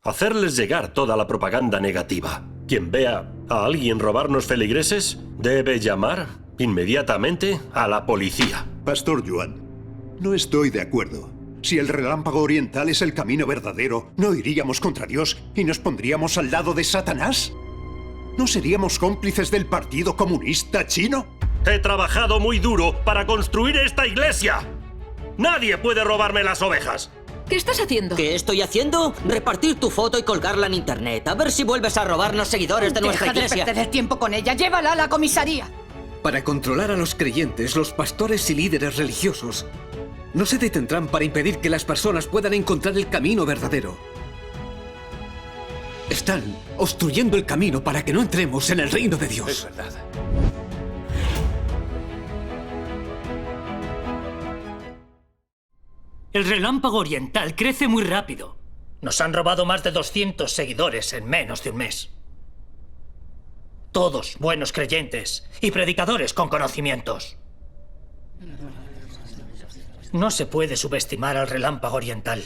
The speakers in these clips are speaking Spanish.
Hacerles llegar toda la propaganda negativa. Quien vea a alguien robarnos feligreses debe llamar inmediatamente a la policía. Pastor Joan, no estoy de acuerdo. Si el relámpago oriental es el camino verdadero, ¿no iríamos contra Dios y nos pondríamos al lado de Satanás? ¿No seríamos cómplices del Partido Comunista Chino? He trabajado muy duro para construir esta iglesia. Nadie puede robarme las ovejas. ¿Qué estás haciendo? ¿Qué estoy haciendo? Repartir tu foto y colgarla en internet. A ver si vuelves a robarnos seguidores de nuestra iglesia. Deja de perder tiempo con ella. Llévala a la comisaría. Para controlar a los creyentes, los pastores y líderes religiosos no se detendrán para impedir que las personas puedan encontrar el camino verdadero. Están obstruyendo el camino para que no entremos en el reino de Dios. Es verdad. El relámpago oriental crece muy rápido. Nos han robado más de 200 seguidores en menos de un mes. Todos buenos creyentes y predicadores con conocimientos. No se puede subestimar al relámpago oriental.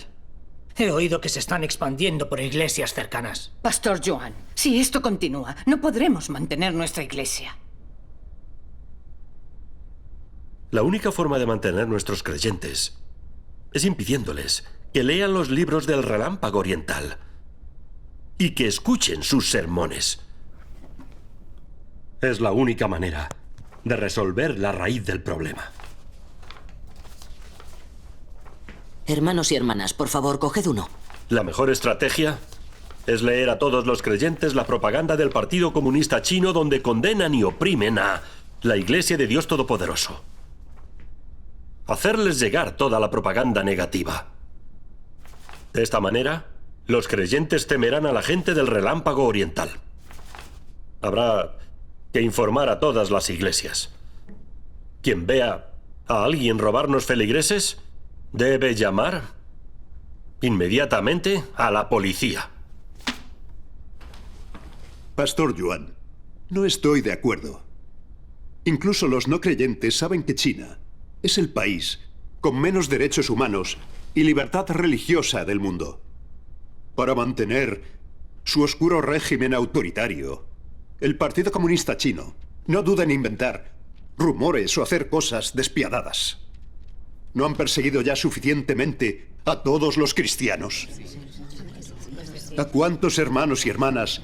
He oído que se están expandiendo por iglesias cercanas. Pastor Joan, si esto continúa, no podremos mantener nuestra iglesia. La única forma de mantener nuestros creyentes es impidiéndoles que lean los libros del relámpago oriental y que escuchen sus sermones. Es la única manera de resolver la raíz del problema. Hermanos y hermanas, por favor, coged uno. La mejor estrategia es leer a todos los creyentes la propaganda del Partido Comunista Chino, donde condenan y oprimen a la Iglesia de Dios Todopoderoso. Hacerles llegar toda la propaganda negativa. De esta manera, los creyentes temerán a la gente del relámpago oriental. Habrá que informar a todas las iglesias. Quien vea a alguien robarnos feligreses debe llamar inmediatamente a la policía. Pastor Joan, no estoy de acuerdo. Incluso los no creyentes saben que China es el país con menos derechos humanos y libertad religiosa del mundo. Para mantener su oscuro régimen autoritario, el Partido Comunista Chino no duda en inventar rumores o hacer cosas despiadadas. ¿No han perseguido ya suficientemente a todos los cristianos? ¿A cuántos hermanos y hermanas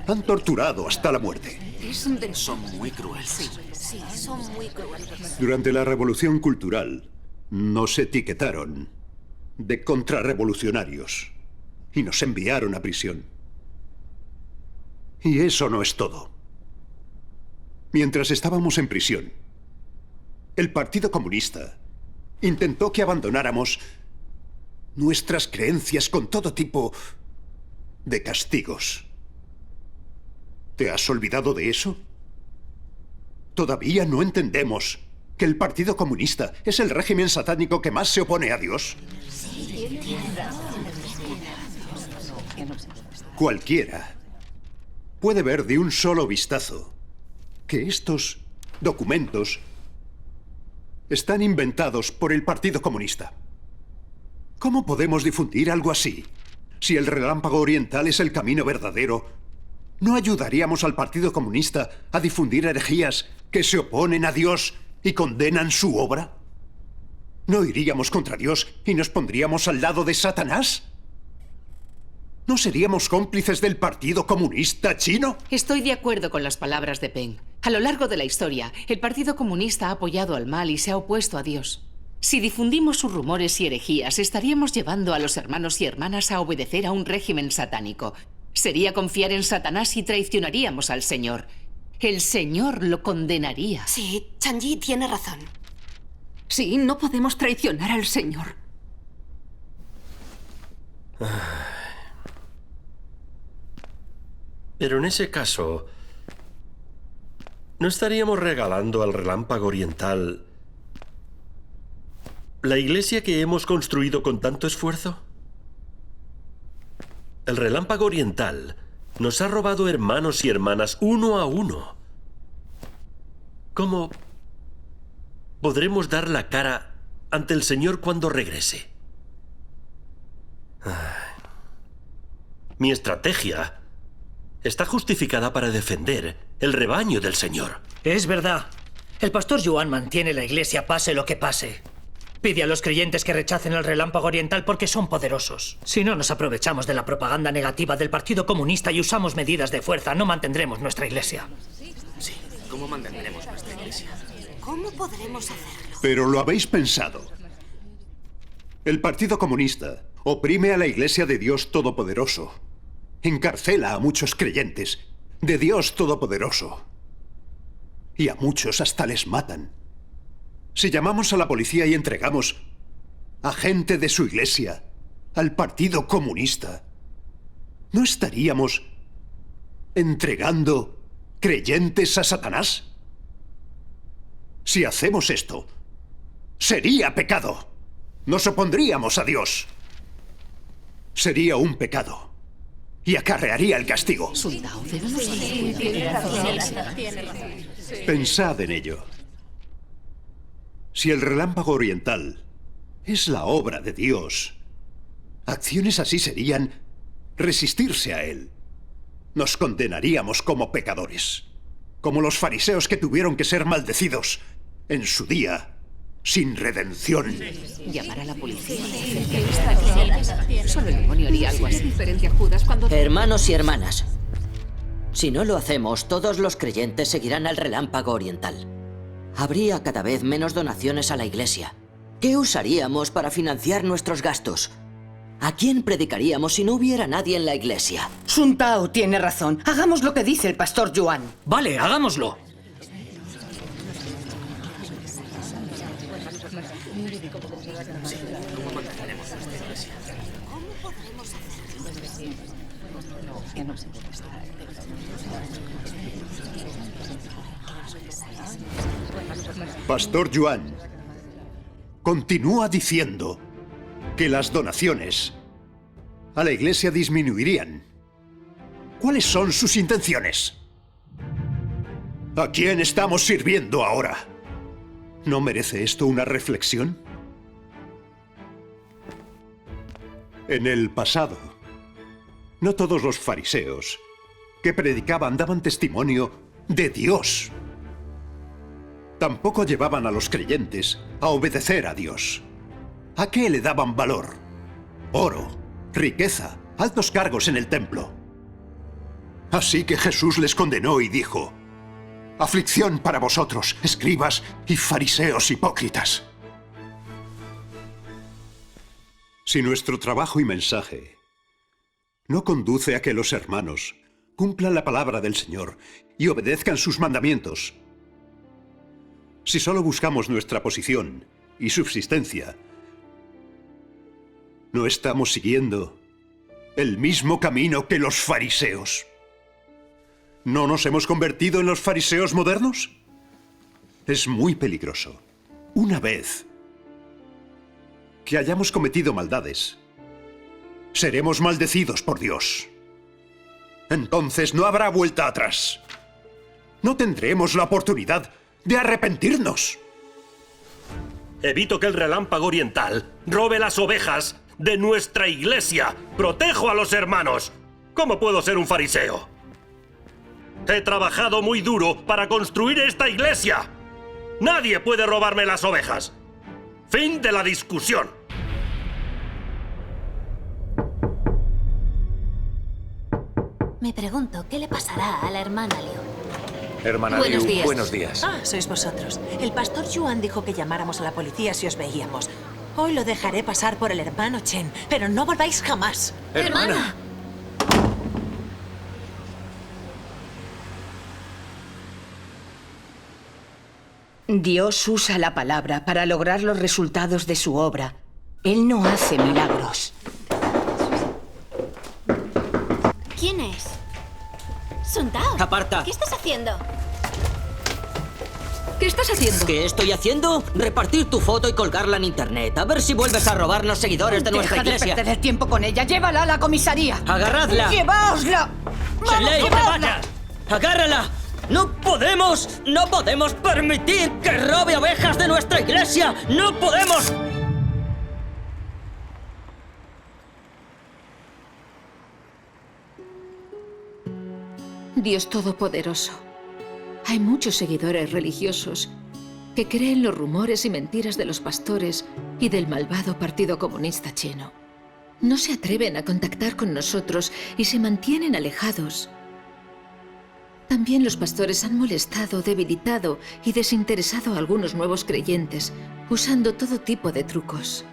han torturado hasta la muerte? Son muy crueles. Sí, son muy crueles. Durante la Revolución Cultural nos etiquetaron de contrarrevolucionarios y nos enviaron a prisión. Y eso no es todo. Mientras estábamos en prisión, el Partido Comunista intentó que abandonáramos nuestras creencias con todo tipo de castigos. ¿Te has olvidado de eso? ¿Todavía no entendemos que el Partido Comunista es el régimen satánico que más se opone a Dios? Cualquiera puede ver de un solo vistazo que estos documentos están inventados por el Partido Comunista. ¿Cómo podemos difundir algo así? Si el relámpago oriental es el camino verdadero, ¿no ayudaríamos al Partido Comunista a difundir herejías que se oponen a Dios y condenan su obra? ¿No iríamos contra Dios y nos pondríamos al lado de Satanás? ¿No seríamos cómplices del Partido Comunista Chino? Estoy de acuerdo con las palabras de Peng. A lo largo de la historia, el Partido Comunista ha apoyado al mal y se ha opuesto a Dios. Si difundimos sus rumores y herejías, estaríamos llevando a los hermanos y hermanas a obedecer a un régimen satánico. Sería confiar en Satanás y traicionaríamos al Señor. El Señor lo condenaría. Sí, Chanji tiene razón. Sí, no podemos traicionar al Señor. Pero en ese caso, ¿no estaríamos regalando al relámpago oriental la iglesia que hemos construido con tanto esfuerzo? El relámpago oriental nos ha robado hermanos y hermanas uno a uno. ¿Cómo podremos dar la cara ante el Señor cuando regrese? Mi estrategia está justificada para defender el rebaño del Señor. Es verdad. El pastor Yuan mantiene la iglesia pase lo que pase. Pide a los creyentes que rechacen el relámpago oriental porque son poderosos. Si no nos aprovechamos de la propaganda negativa del Partido Comunista y usamos medidas de fuerza, no mantendremos nuestra iglesia. Sí, ¿cómo mantendremos nuestra iglesia? ¿Cómo podremos hacerlo? Pero lo habéis pensado. El Partido Comunista oprime a la Iglesia de Dios Todopoderoso. Encarcela a muchos creyentes de Dios Todopoderoso. Y a muchos hasta les matan. Si llamamos a la policía y entregamos a gente de su iglesia al Partido Comunista, ¿no estaríamos entregando creyentes a Satanás? Si hacemos esto, sería pecado. Nos opondríamos a Dios. Sería un pecado y acarrearía el castigo. Sun Tao, debemos Pensad en ello. Si el relámpago oriental es la obra de Dios, acciones así serían resistirse a él. Nos condenaríamos como pecadores, como los fariseos que tuvieron que ser maldecidos en su día, sin redención. llamar a la policía. Solo el demonio haría algo así. Diferente a Judas cuando... Hermanos y hermanas, si no lo hacemos, todos los creyentes seguirán al relámpago oriental. Habría cada vez menos donaciones a la iglesia. ¿Qué usaríamos para financiar nuestros gastos? ¿A quién predicaríamos si no hubiera nadie en la iglesia? Sun Tao tiene razón. Hagamos lo que dice el pastor Yuan. Vale, hagámoslo. Pastor Yuan continúa diciendo que las donaciones a la iglesia disminuirían. ¿Cuáles son sus intenciones? ¿A quién estamos sirviendo ahora? ¿No merece esto una reflexión? En el pasado, no todos los fariseos que predicaban daban testimonio de Dios. Tampoco llevaban a los creyentes a obedecer a Dios. ¿A qué le daban valor? Oro, riqueza, altos cargos en el templo. Así que Jesús les condenó y dijo: aflicción para vosotros, escribas y fariseos hipócritas. Si nuestro trabajo y mensaje no conduce a que los hermanos cumplan la palabra del Señor y obedezcan sus mandamientos, si solo buscamos nuestra posición y subsistencia, ¿no estamos siguiendo el mismo camino que los fariseos? ¿No nos hemos convertido en los fariseos modernos? Es muy peligroso. Una vez que hayamos cometido maldades, seremos maldecidos por Dios. Entonces no habrá vuelta atrás. No tendremos la oportunidad de arrepentirnos. Evito que el relámpago oriental robe las ovejas de nuestra iglesia. Protejo a los hermanos. ¿Cómo puedo ser un fariseo? He trabajado muy duro para construir esta iglesia. Nadie puede robarme las ovejas. Fin de la discusión. Me pregunto, ¿qué le pasará a la hermana Liu? Hermana Buenos Liu, días. buenos días. Ah, sois vosotros. El pastor Yuan dijo que llamáramos a la policía si os veíamos. Hoy lo dejaré pasar por el hermano Chen, pero no volváis jamás. ¡Hermana! Dios usa la palabra para lograr los resultados de su obra. Él no hace milagros. ¿Quién es? Sun Tao. ¡Aparta! ¿Qué estás haciendo? ¿Qué estás haciendo? ¿Qué estoy haciendo? Repartir tu foto y colgarla en internet. A ver si vuelves a robarnos seguidores de nuestra Deja de iglesia. perder el tiempo con ella. Llévala a la comisaría. ¡Agarradla! ¡Llevaosla! ¡Vamos, ¡Shelley, no te llevadla! vayas! ¡Agárrala! ¡No podemos permitir que robe ovejas de nuestra iglesia! ¡No podemos! Dios Todopoderoso, hay muchos seguidores religiosos que creen los rumores y mentiras de los pastores y del malvado Partido Comunista Chino. No se atreven a contactar con nosotros y se mantienen alejados. También los pastores han molestado, debilitado y desinteresado a algunos nuevos creyentes, usando todo tipo de trucos.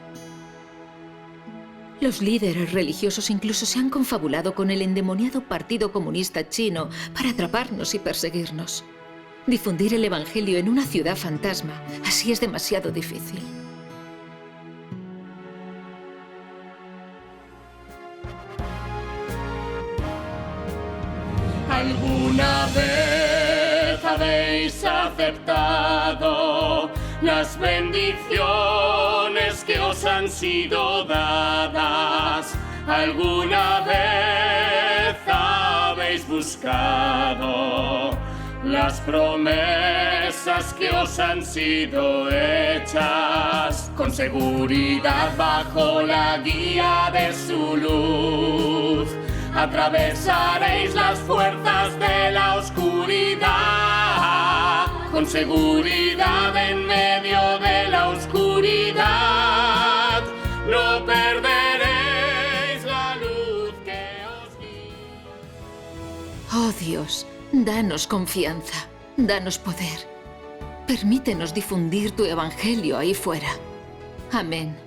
Los líderes religiosos incluso se han confabulado con el endemoniado Partido Comunista Chino para atraparnos y perseguirnos. Difundir el Evangelio en una ciudad fantasma, así es demasiado difícil. ¿Alguna vez habéis aceptado las bendiciones que os han sido dadas? ¿Alguna vez habéis buscado las promesas que os han sido hechas? Con seguridad bajo la guía de su luz atravesaréis las fuerzas de la oscuridad. Con seguridad en medio de la oscuridad no perderéis la luz que os guía. Oh Dios, danos confianza, danos poder. Permítenos difundir tu evangelio ahí fuera. Amén.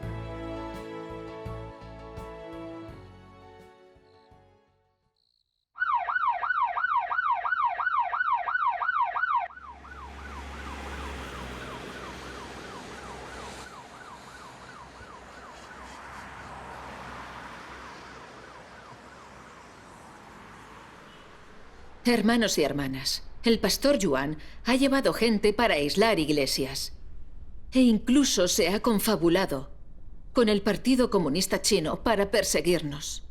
Hermanos y hermanas, el pastor Yuan ha llevado gente para aislar iglesias. E incluso se ha confabulado con el Partido Comunista Chino para perseguirnos.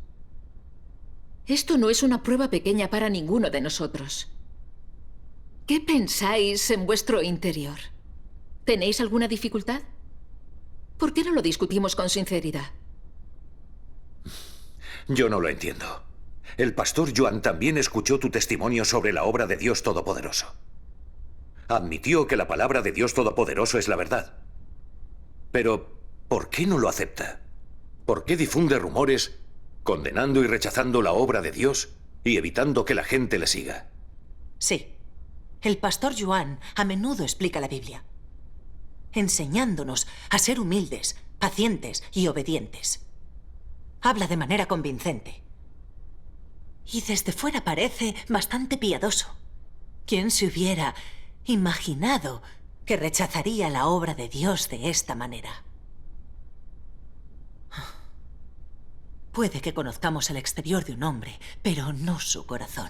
Esto no es una prueba pequeña para ninguno de nosotros. ¿Qué pensáis en vuestro interior? ¿Tenéis alguna dificultad? ¿Por qué no lo discutimos con sinceridad? Yo no lo entiendo. El pastor Yuan también escuchó tu testimonio sobre la obra de Dios Todopoderoso. Admitió que la palabra de Dios Todopoderoso es la verdad. Pero, ¿por qué no lo acepta? ¿Por qué difunde rumores condenando y rechazando la obra de Dios y evitando que la gente le siga? Sí. El pastor Yuan a menudo explica la Biblia, enseñándonos a ser humildes, pacientes y obedientes. Habla de manera convincente. Y desde fuera parece bastante piadoso. ¿Quién se hubiera imaginado que rechazaría la obra de Dios de esta manera? Puede que conozcamos el exterior de un hombre, pero no su corazón.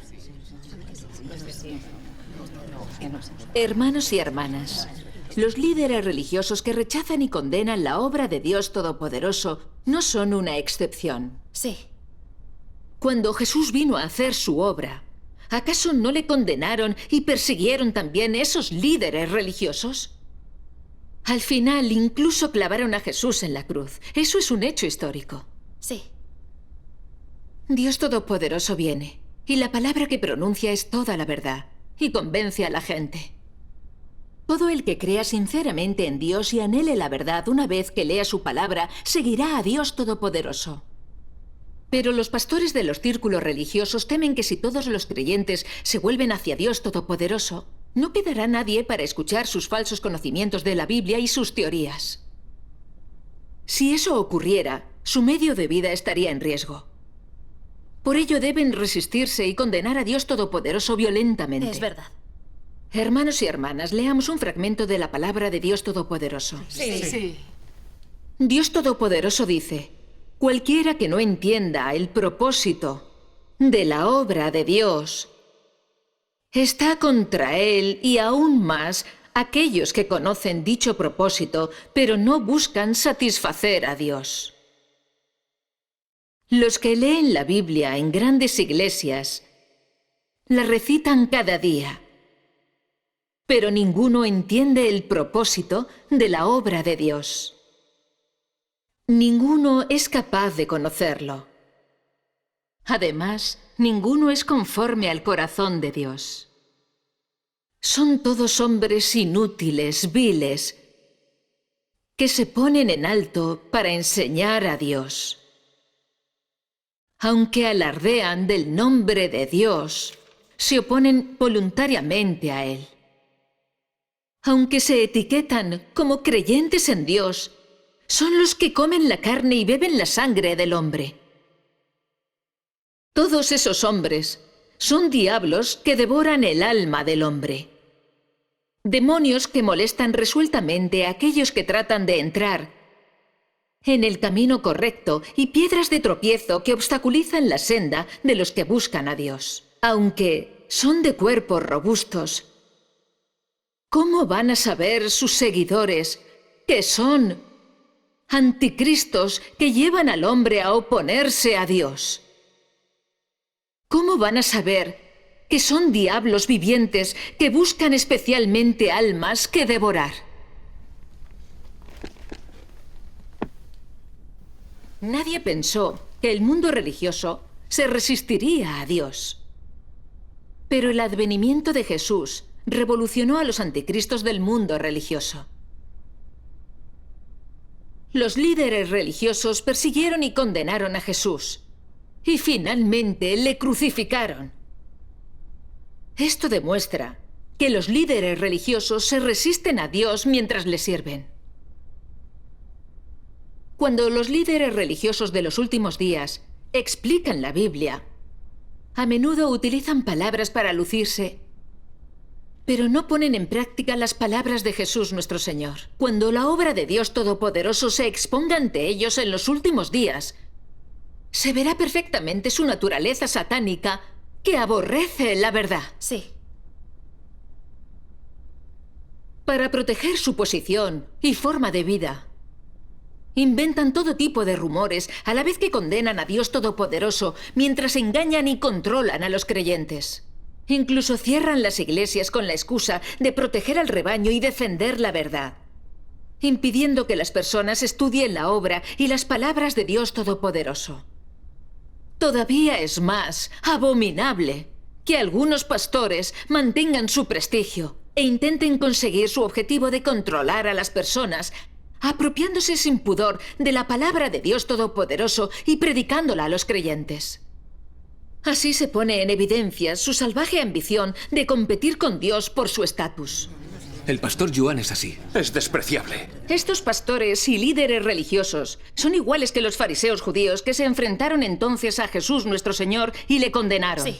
Hermanos y hermanas, los líderes religiosos que rechazan y condenan la obra de Dios Todopoderoso no son una excepción. Sí. Cuando Jesús vino a hacer su obra, ¿acaso no le condenaron y persiguieron también esos líderes religiosos? Al final, incluso clavaron a Jesús en la cruz. Eso es un hecho histórico. Sí. Dios Todopoderoso viene, y la palabra que pronuncia es toda la verdad, y convence a la gente. Todo el que crea sinceramente en Dios y anhele la verdad una vez que lea su palabra, seguirá a Dios Todopoderoso. Pero los pastores de los círculos religiosos temen que si todos los creyentes se vuelven hacia Dios Todopoderoso, no quedará nadie para escuchar sus falsos conocimientos de la Biblia y sus teorías. Si eso ocurriera, su medio de vida estaría en riesgo. Por ello deben resistirse y condenar a Dios Todopoderoso violentamente. Es verdad. Hermanos y hermanas, leamos un fragmento de la palabra de Dios Todopoderoso. Sí. Dios Todopoderoso dice: cualquiera que no entienda el propósito de la obra de Dios está contra él, y aún más aquellos que conocen dicho propósito, pero no buscan satisfacer a Dios. Los que leen la Biblia en grandes iglesias la recitan cada día, pero ninguno entiende el propósito de la obra de Dios. Ninguno es capaz de conocerlo. Además, ninguno es conforme al corazón de Dios. Son todos hombres inútiles, viles, que se ponen en alto para enseñar a Dios. Aunque alardean del nombre de Dios, se oponen voluntariamente a Él. Aunque se etiquetan como creyentes en Dios, son los que comen la carne y beben la sangre del hombre. Todos esos hombres son diablos que devoran el alma del hombre. Demonios que molestan resueltamente a aquellos que tratan de entrar en el camino correcto y piedras de tropiezo que obstaculizan la senda de los que buscan a Dios. Aunque son de cuerpos robustos, ¿cómo van a saber sus seguidores que son anticristos que llevan al hombre a oponerse a Dios? ¿Cómo van a saber que son diablos vivientes que buscan especialmente almas que devorar? Nadie pensó que el mundo religioso se resistiría a Dios. Pero el advenimiento de Jesús revolucionó a los anticristos del mundo religioso. Los líderes religiosos persiguieron y condenaron a Jesús, y finalmente le crucificaron. Esto demuestra que los líderes religiosos se resisten a Dios mientras le sirven. Cuando los líderes religiosos de los últimos días explican la Biblia, a menudo utilizan palabras para lucirse, pero no ponen en práctica las palabras de Jesús nuestro Señor. Cuando la obra de Dios Todopoderoso se exponga ante ellos en los últimos días, se verá perfectamente su naturaleza satánica que aborrece la verdad. Sí. Para proteger su posición y forma de vida, inventan todo tipo de rumores a la vez que condenan a Dios Todopoderoso mientras engañan y controlan a los creyentes. Incluso cierran las iglesias con la excusa de proteger al rebaño y defender la verdad, impidiendo que las personas estudien la obra y las palabras de Dios Todopoderoso. Todavía es más abominable que algunos pastores mantengan su prestigio e intenten conseguir su objetivo de controlar a las personas, apropiándose sin pudor de la palabra de Dios Todopoderoso y predicándola a los creyentes. Así se pone en evidencia su salvaje ambición de competir con Dios por su estatus. El pastor Yuan es así. Es despreciable. Estos pastores y líderes religiosos son iguales que los fariseos judíos que se enfrentaron entonces a Jesús nuestro Señor y le condenaron. Sí.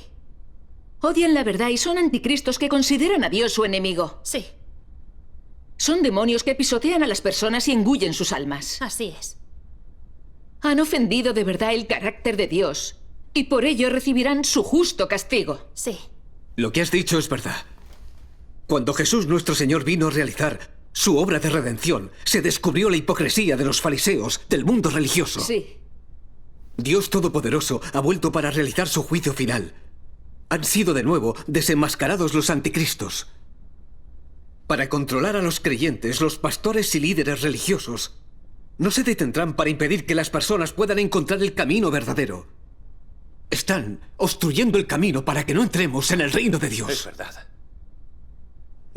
Odian la verdad y son anticristos que consideran a Dios su enemigo. Sí. Son demonios que pisotean a las personas y engullen sus almas. Así es. Han ofendido de verdad el carácter de Dios y por ello recibirán su justo castigo. Sí. Lo que has dicho es verdad. Cuando Jesús nuestro Señor vino a realizar su obra de redención, se descubrió la hipocresía de los fariseos, del mundo religioso. Sí. Dios Todopoderoso ha vuelto para realizar su juicio final. Han sido de nuevo desenmascarados los anticristos. Para controlar a los creyentes, los pastores y líderes religiosos no se detendrán para impedir que las personas puedan encontrar el camino verdadero. Están obstruyendo el camino para que no entremos en el reino de Dios. Es verdad.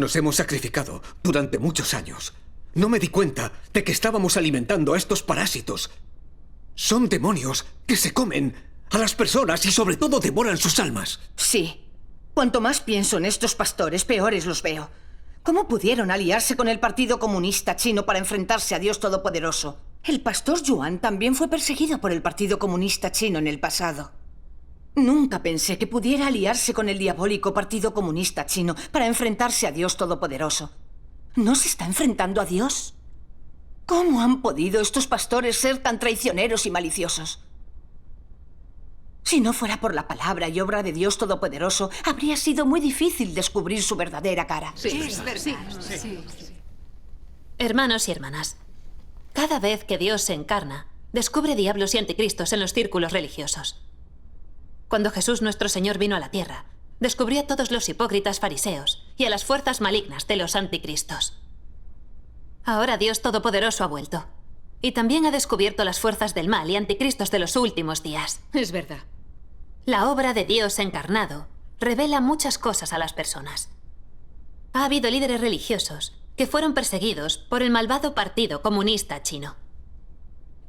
Nos hemos sacrificado durante muchos años. No me di cuenta de que estábamos alimentando a estos parásitos. Son demonios que se comen a las personas y sobre todo devoran sus almas. Sí. Cuanto más pienso en estos pastores, peores los veo. ¿Cómo pudieron aliarse con el Partido Comunista Chino para enfrentarse a Dios Todopoderoso? El pastor Yuan también fue perseguido por el Partido Comunista Chino en el pasado. Nunca pensé que pudiera aliarse con el diabólico Partido Comunista Chino para enfrentarse a Dios Todopoderoso. ¿No se está enfrentando a Dios? ¿Cómo han podido estos pastores ser tan traicioneros y maliciosos? Si no fuera por la palabra y obra de Dios Todopoderoso, habría sido muy difícil descubrir su verdadera cara. Sí. Hermanos y hermanas, cada vez que Dios se encarna, descubre diablos y anticristos en los círculos religiosos. Cuando Jesús nuestro Señor vino a la tierra, descubrió a todos los hipócritas fariseos y a las fuerzas malignas de los anticristos. Ahora Dios Todopoderoso ha vuelto. Y también ha descubierto las fuerzas del mal y anticristos de los últimos días. Es verdad. La obra de Dios encarnado revela muchas cosas a las personas. Ha habido líderes religiosos que fueron perseguidos por el malvado Partido Comunista Chino.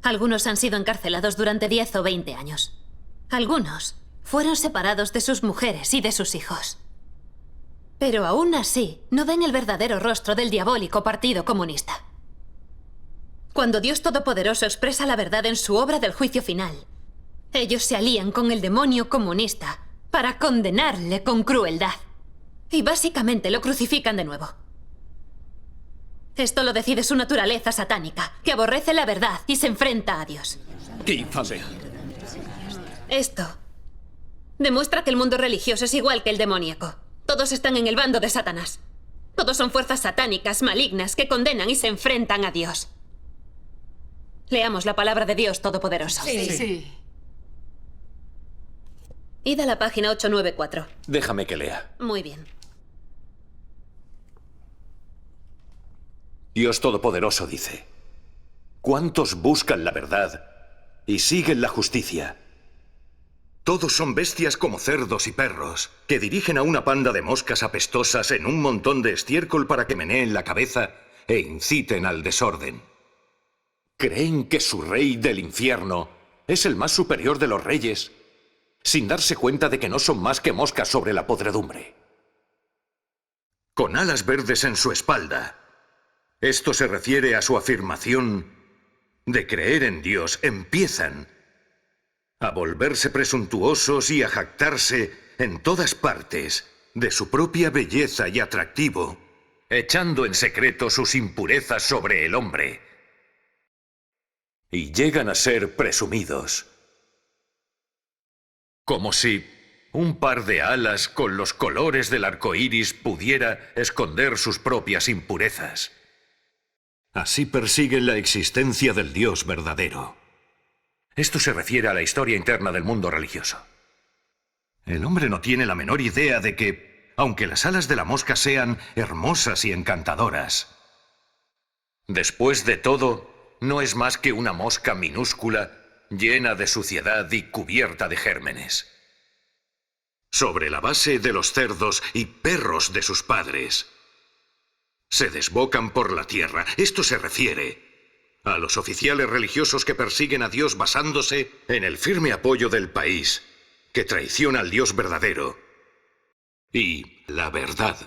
Algunos han sido encarcelados durante 10 o 20 años. Algunos fueron separados de sus mujeres y de sus hijos. Pero aún así, no ven el verdadero rostro del diabólico Partido Comunista. Cuando Dios Todopoderoso expresa la verdad en su obra del juicio final, ellos se alían con el demonio comunista para condenarle con crueldad. Y básicamente lo crucifican de nuevo. Esto lo decide su naturaleza satánica, que aborrece la verdad y se enfrenta a Dios. ¡Qué infamia! Esto demuestra que el mundo religioso es igual que el demoníaco. Todos están en el bando de Satanás. Todos son fuerzas satánicas, malignas, que condenan y se enfrentan a Dios. Leamos la palabra de Dios Todopoderoso. Sí. Id a la página 894. Déjame que lea. Muy bien. Dios Todopoderoso dice: ¿cuántos buscan la verdad y siguen la justicia? Todos son bestias como cerdos y perros, que dirigen a una panda de moscas apestosas en un montón de estiércol para que meneen la cabeza e inciten al desorden. Creen que su rey del infierno es el más superior de los reyes, sin darse cuenta de que no son más que moscas sobre la podredumbre. Con alas verdes en su espalda. Esto se refiere a su afirmación de creer en Dios. Empiezan a volverse presuntuosos y a jactarse en todas partes de su propia belleza y atractivo, echando en secreto sus impurezas sobre el hombre. Y llegan a ser presumidos, como si un par de alas con los colores del arco iris pudiera esconder sus propias impurezas. Así persiguen la existencia del Dios verdadero. Esto se refiere a la historia interna del mundo religioso. El hombre no tiene la menor idea de que, aunque las alas de la mosca sean hermosas y encantadoras, después de todo, no es más que una mosca minúscula, llena de suciedad y cubierta de gérmenes. Sobre la base de los cerdos y perros de sus padres, se desbocan por la tierra. Esto se refiere a los oficiales religiosos que persiguen a Dios basándose en el firme apoyo del país, que traiciona al Dios verdadero y la verdad.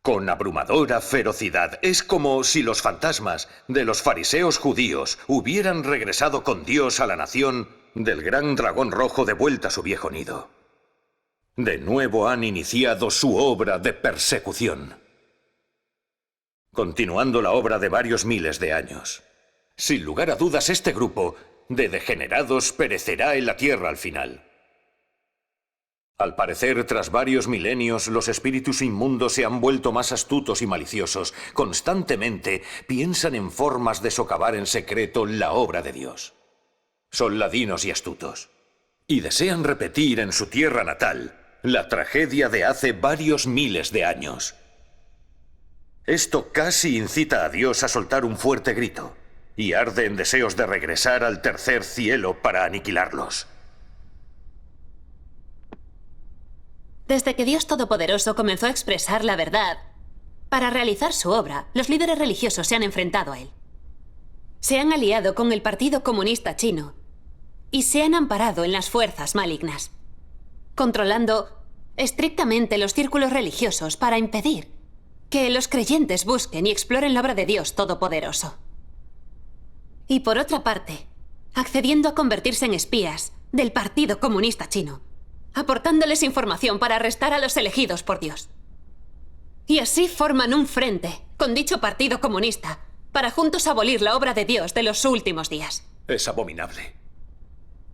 Con abrumadora ferocidad. Es como si los fantasmas de los fariseos judíos hubieran regresado con Dios a la nación del gran dragón rojo de vuelta a su viejo nido. De nuevo han iniciado su obra de persecución, continuando la obra de varios miles de años. Sin lugar a dudas, este grupo de degenerados perecerá en la tierra al final. Al parecer, tras varios milenios, los espíritus inmundos se han vuelto más astutos y maliciosos. Constantemente piensan en formas de socavar en secreto la obra de Dios. Son ladinos y astutos. Y desean repetir en su tierra natal la tragedia de hace varios miles de años. Esto casi incita a Dios a soltar un fuerte grito, y arde en deseos de regresar al tercer cielo para aniquilarlos. Desde que Dios Todopoderoso comenzó a expresar la verdad, para realizar su obra, los líderes religiosos se han enfrentado a él. Se han aliado con el Partido Comunista Chino y se han amparado en las fuerzas malignas, controlando estrictamente los círculos religiosos para impedir que los creyentes busquen y exploren la obra de Dios Todopoderoso. Y por otra parte, accediendo a convertirse en espías del Partido Comunista Chino, aportándoles información para arrestar a los elegidos por Dios. Y así forman un frente con dicho Partido Comunista para juntos abolir la obra de Dios de los últimos días. Es abominable.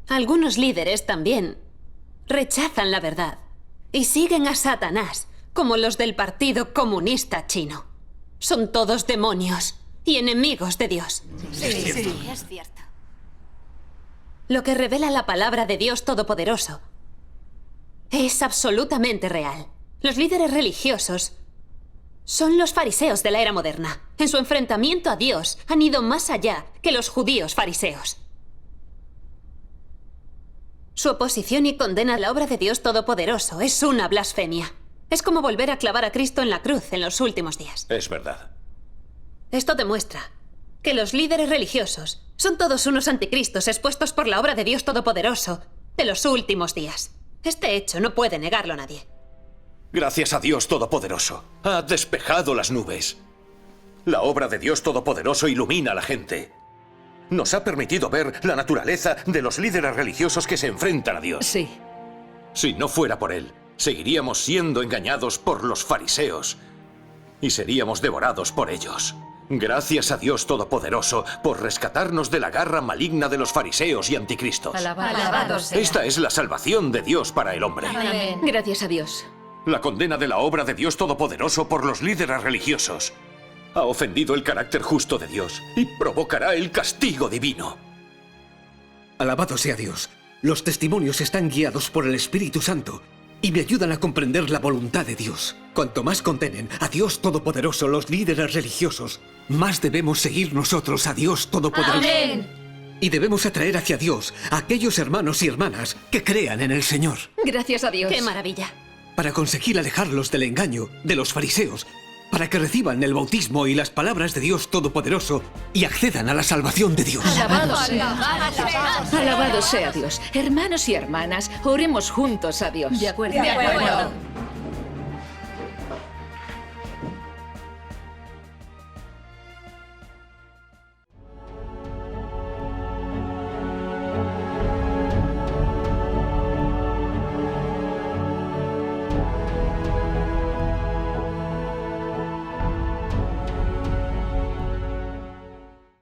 Algunos líderes también rechazan la verdad y siguen a Satanás, como los del Partido Comunista Chino. Son todos demonios y enemigos de Dios. Sí, es cierto. Lo que revela la palabra de Dios Todopoderoso es absolutamente real. Los líderes religiosos son los fariseos de la era moderna. En su enfrentamiento a Dios han ido más allá que los judíos fariseos. Su oposición y condena a la obra de Dios Todopoderoso es una blasfemia. Es como volver a clavar a Cristo en la cruz en los últimos días. Es verdad. Esto demuestra que los líderes religiosos son todos unos anticristos expuestos por la obra de Dios Todopoderoso de los últimos días. Este hecho no puede negarlo nadie. Gracias a Dios Todopoderoso. Ha despejado las nubes. La obra de Dios Todopoderoso ilumina a la gente. Nos ha permitido ver la naturaleza de los líderes religiosos que se enfrentan a Dios. Sí. Si no fuera por Él, seguiríamos siendo engañados por los fariseos y seríamos devorados por ellos. Gracias a Dios Todopoderoso por rescatarnos de la garra maligna de los fariseos y anticristos. Alabado sea. Esta es la salvación de Dios para el hombre. Amén. Gracias a Dios. La condena de la obra de Dios Todopoderoso por los líderes religiosos ha ofendido el carácter justo de Dios y provocará el castigo divino. Alabado sea Dios. Los testimonios están guiados por el Espíritu Santo y me ayudan a comprender la voluntad de Dios. Cuanto más condenen a Dios Todopoderoso los líderes religiosos, más debemos seguir nosotros a Dios Todopoderoso. Amén. Y debemos atraer hacia Dios a aquellos hermanos y hermanas que crean en el Señor. Gracias a Dios. ¡Qué maravilla! Para conseguir alejarlos del engaño de los fariseos, para que reciban el bautismo y las palabras de Dios Todopoderoso y accedan a la salvación de Dios. Alabado sea Dios. Hermanos y hermanas, oremos juntos a Dios. De acuerdo.